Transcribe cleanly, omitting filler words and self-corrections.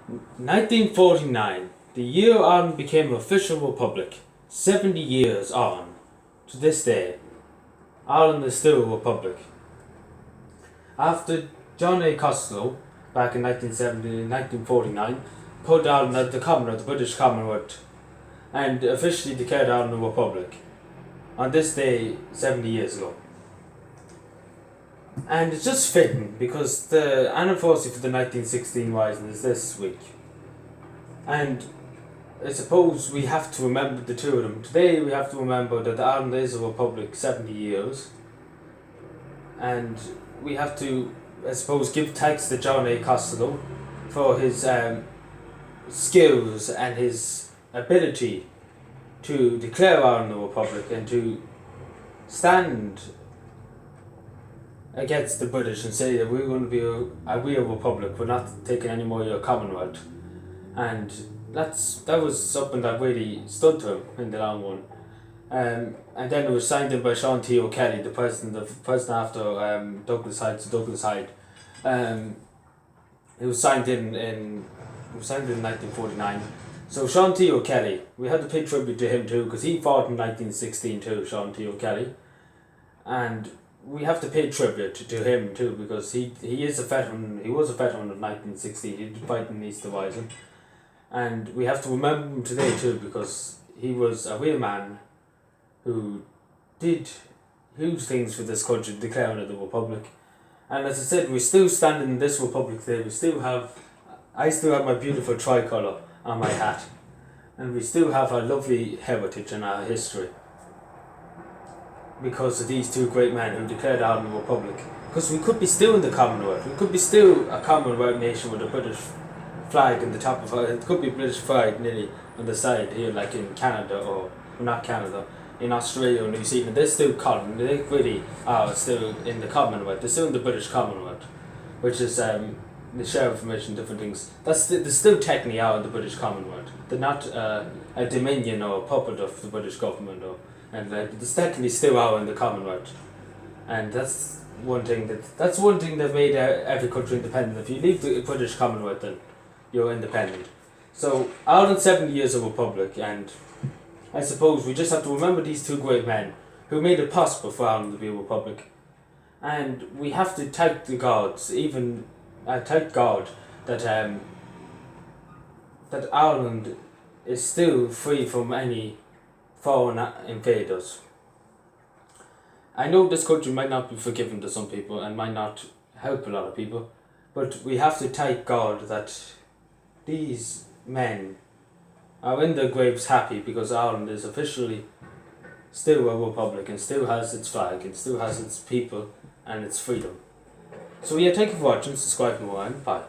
1949, the year Ireland became an official republic. 70 years on, to this day, Ireland is still a republic. After John A. Costello, back in 1949, put Ireland as the Commonwealth, the British Commonwealth, and officially declared Ireland a republic. On this day, 70 years ago. And it's just fitting because the anniversary for the 1916 Rising is this week. And I suppose we have to remember the two of them. Today we have to remember that Ireland is a republic 70 years. And we have to, I suppose, give thanks to John A. Costello for his skills and his ability to declare Ireland a republic and to stand against the British and say that we're going to be a republic, we're not taking any more of your Commonwealth. And that was something that really stood to him in the long run. And then it was signed in by Sean T. O'Kelly, the president after Douglas Hyde. It was signed in 1949. So Sean T. O'Kelly, we had to pay tribute to him too, because he fought in 1916 too, Sean T. O'Kelly. And we have to pay tribute to him too, because he is a veteran. He was a veteran of 1916. He did fight in the Easter Rising, and we have to remember him today too, because he was a real man who did huge things for this country, declaring it a republic. And as I said, we're still standing in this republic today. I still have my beautiful tricolour on my hat, and we still have our lovely heritage and our history, because of these two great men who declared Ireland a republic. Because we could be still in the Commonwealth. We could be still a Commonwealth nation with a British flag in the top of it. It could be a British flag nearly on the side here, like in Canada, or not Canada, in Australia or New Zealand. They're still they really are still in the Commonwealth. They're still in the British Commonwealth, which is they share information, different things. They're still technically out in the British Commonwealth. They're not a dominion or a puppet of the British government, and they're technically still out in the Commonwealth. And that's one thing that made every country independent. If you leave the British Commonwealth, then you're independent. So Ireland's 70 years of republic, and I suppose we just have to remember these two great men who made it possible for Ireland to be a republic. And we have to thank the gods, thank God that that Ireland is still free from any foreign invaders. I know this country might not be forgiving to some people and might not help a lot of people, but we have to thank God that these men are in their graves happy, because Ireland is officially still a republic and still has its flag and still has its people and its freedom. So yeah, thank you for watching, subscribe for more, and bye.